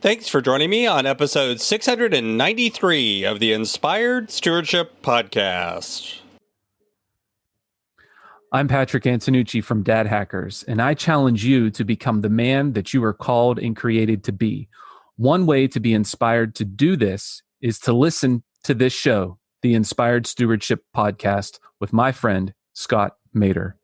Thanks for joining me on episode 693 of the Inspired Stewardship Podcast. I'm Patrick Antonucci from Dad Hackers, and I challenge you to become the man that you were called and created to be. One way to be inspired to do this is to listen to this show, the Inspired Stewardship Podcast, with my friend, Scott Mater.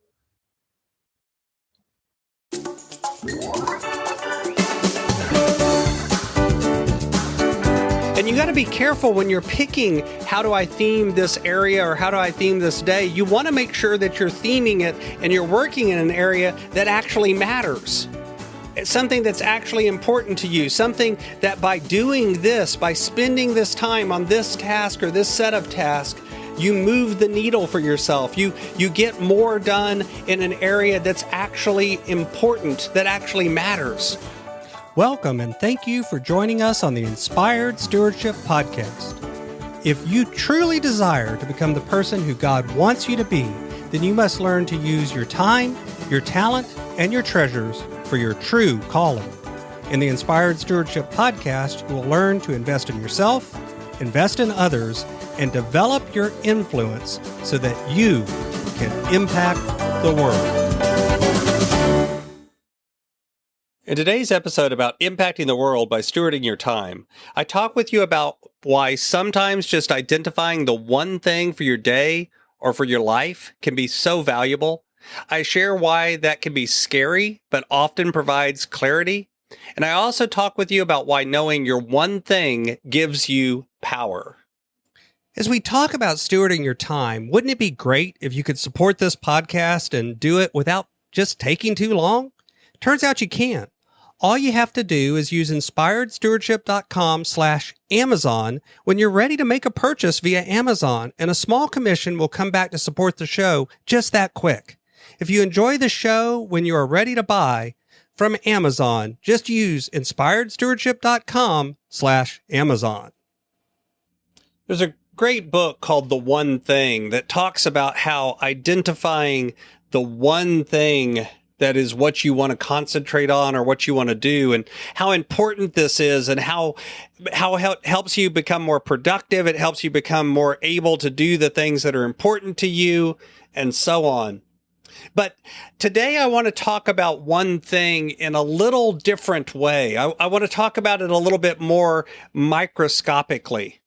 And you got to be careful when you're picking, how do I theme this area or how do I theme this day? You want to make sure that you're theming it and you're working in an area that actually matters. It's something that's actually important to you, something that by doing this, by spending this time on this task or this set of tasks, you move the needle for yourself. You get more done in an area that's actually important, that actually matters. Welcome and thank you for joining us on the Inspired Stewardship Podcast. If you truly desire to become the person who God wants you to be, then you must learn to use your time, your talent, and your treasures for your true calling. In the Inspired Stewardship Podcast, you will learn to invest in yourself, invest in others, and develop your influence so that you can impact the world. In today's episode about impacting the world by stewarding your time, I talk with you about why sometimes just identifying the one thing for your day or for your life can be so valuable. I share why that can be scary, but often provides clarity. And I also talk with you about why knowing your one thing gives you power. As we talk about stewarding your time, wouldn't it be great if you could support this podcast and do it without just taking too long? Turns out you can't. All you have to do is use inspiredstewardship.com/Amazon when you're ready to make a purchase via Amazon, and a small commission will come back to support the show just that quick. If you enjoy the show when you are ready to buy from Amazon, just use inspiredstewardship.com/Amazon. There's a great book called The One Thing that talks about how identifying the one thing that is what you want to concentrate on or what you want to do, and how important this is, and how it helps you become more productive. It helps you become more able to do the things that are important to you, and so on. But today I want to talk about one thing in a little different way. I want to talk about it a little bit more microscopically.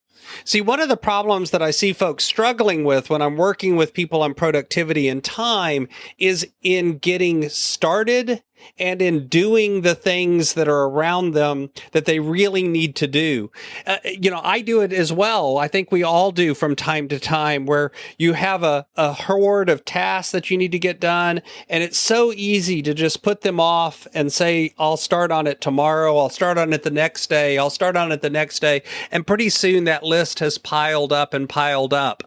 See, one of the problems that I see folks struggling with when I'm working with people on productivity and time is in getting started and in doing the things that are around them that they really need to do. I do it as well. I think we all do from time to time, where you have a horde of tasks that you need to get done, and it's so easy to just put them off and say, I'll start on it tomorrow, I'll start on it the next day, I'll start on it the next day, and pretty soon that list has piled up and piled up.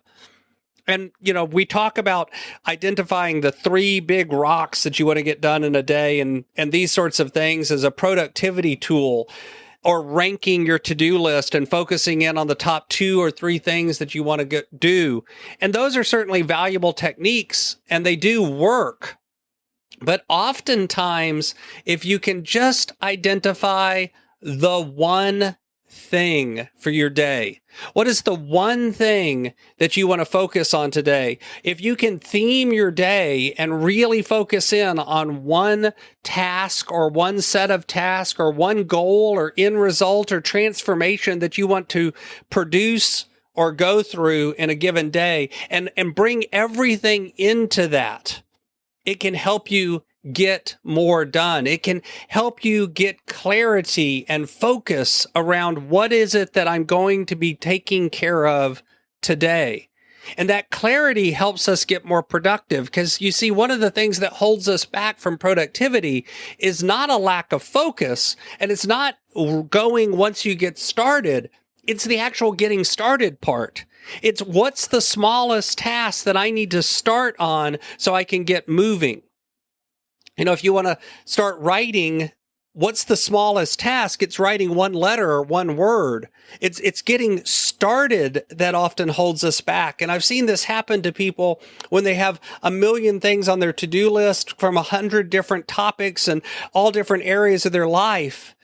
And, we talk about identifying the 3 big rocks that you want to get done in a day and these sorts of things as a productivity tool, or ranking your to-do list and focusing in on the top 2 or 3 things that you want to do. And those are certainly valuable techniques, and they do work. But oftentimes, if you can just identify the one thing for your day, what is the one thing that you want to focus on today? If you can theme your day and really focus in on one task or one set of tasks or one goal or end result or transformation that you want to produce or go through in a given day, and bring everything into that, it can help you get more done. It can help you get clarity and focus around what is it that I'm going to be taking care of today. And that clarity helps us get more productive, because you see, one of the things that holds us back from productivity is not a lack of focus, and it's not going once you get started. It's the actual getting started part. It's what's the smallest task that I need to start on so I can get moving. If you want to start writing, what's the smallest task? It's writing one letter or one word. It's getting started that often holds us back. And I've seen this happen to people when they have a million things on their to-do list from 100 different topics and all different areas of their life.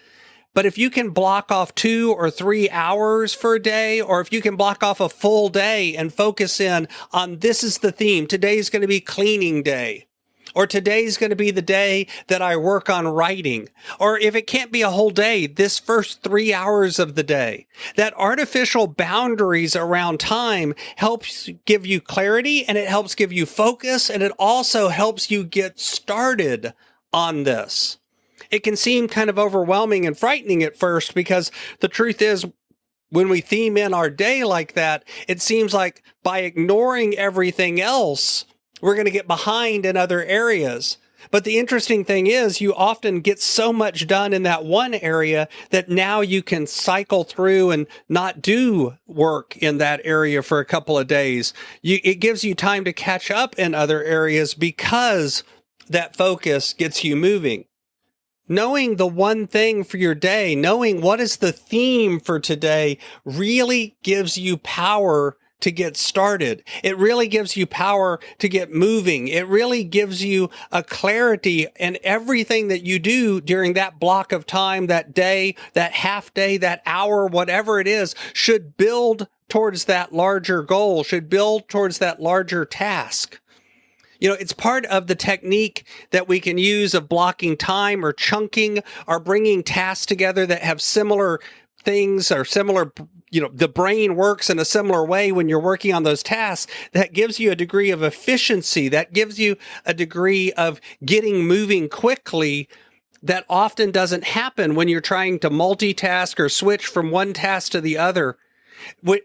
But if you can block off 2 or 3 hours for a day, or if you can block off a full day and focus in on this is the theme, today's going to be cleaning day, or today's going to be the day that I work on writing, or if it can't be a whole day, this first 3 hours of the day, that artificial boundaries around time helps give you clarity, and it helps give you focus, and it also helps you get started on this. It can seem kind of overwhelming and frightening at first, because the truth is, when we theme in our day like that, it seems like by ignoring everything else, we're going to get behind in other areas. But the interesting thing is, you often get so much done in that one area that now you can cycle through and not do work in that area for a couple of days. It gives you time to catch up in other areas because that focus gets you moving. Knowing the one thing for your day, knowing what is the theme for today, really gives you power to get started. It really gives you power to get moving. It really gives you a clarity, and everything that you do during that block of time, that day, that half day, that hour, whatever it is, should build towards that larger goal, should build towards that larger task. You know, it's part of the technique that we can use of blocking time or chunking or bringing tasks together that have similar things or similar, the brain works in a similar way when you're working on those tasks. That gives you a degree of efficiency. That gives you a degree of getting moving quickly that often doesn't happen when you're trying to multitask or switch from one task to the other.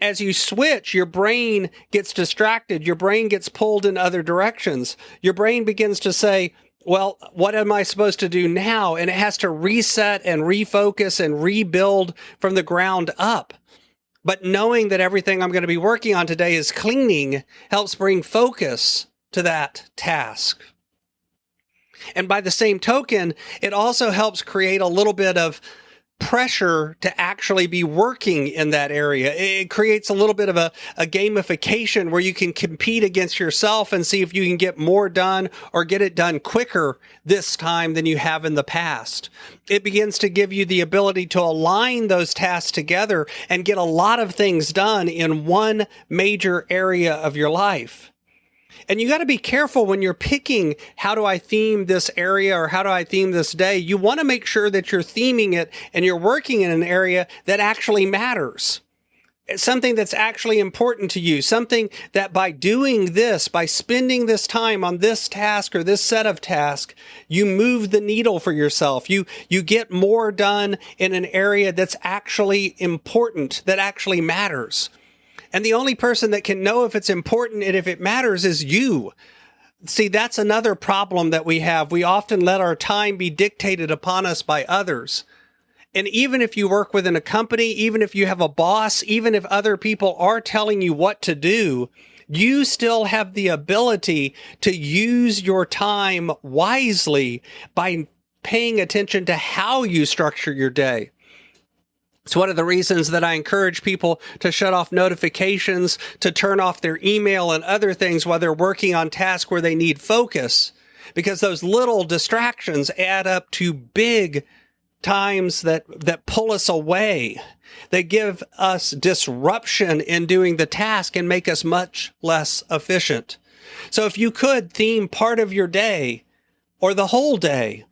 As you switch, your brain gets distracted. Your brain gets pulled in other directions. Your brain begins to say, well, what am I supposed to do now? And it has to reset and refocus and rebuild from the ground up. But knowing that everything I'm going to be working on today is cleaning helps bring focus to that task. And by the same token, it also helps create a little bit of pressure to actually be working in that area. It creates a little bit of a gamification where you can compete against yourself and see if you can get more done or get it done quicker this time than you have in the past. It begins to give you the ability to align those tasks together and get a lot of things done in one major area of your life. And you got to be careful when you're picking, how do I theme this area or how do I theme this day? You want to make sure that you're theming it and you're working in an area that actually matters. It's something that's actually important to you. Something that by doing this, by spending this time on this task or this set of tasks, you move the needle for yourself. You get more done in an area that's actually important, that actually matters. And the only person that can know if it's important and if it matters is you. See, that's another problem that we have. We often let our time be dictated upon us by others. And even if you work within a company, even if you have a boss, even if other people are telling you what to do, you still have the ability to use your time wisely by paying attention to how you structure your day. It's one of the reasons that I encourage people to shut off notifications, to turn off their email and other things while they're working on tasks where they need focus, because those little distractions add up to big times that pull us away. They give us disruption in doing the task and make us much less efficient. So if you could theme part of your day or the whole day,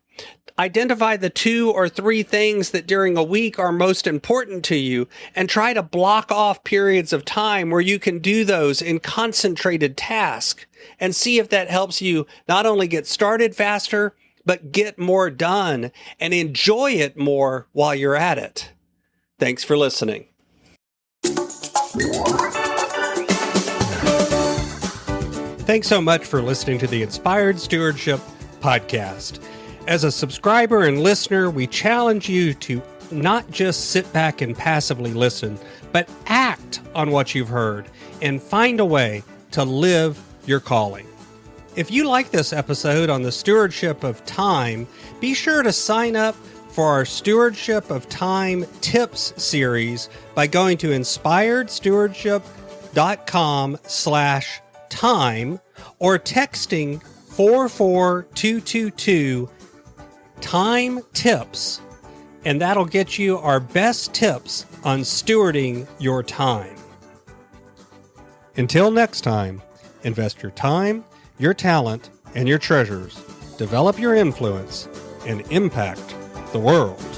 identify the 2 or 3 things that during a week are most important to you and try to block off periods of time where you can do those in concentrated tasks and see if that helps you not only get started faster, but get more done and enjoy it more while you're at it. Thanks for listening. Thanks so much for listening to the Inspired Stewardship podcast. As a subscriber and listener, we challenge you to not just sit back and passively listen, but act on what you've heard and find a way to live your calling. If you like this episode on the stewardship of time, be sure to sign up for our Stewardship of Time Tips series by going to inspiredstewardship.com/time or texting 44222 Time Tips and that'll get you our best tips on stewarding your time. Until next time, invest your time, your talent, and your treasures. Develop your influence and impact the world.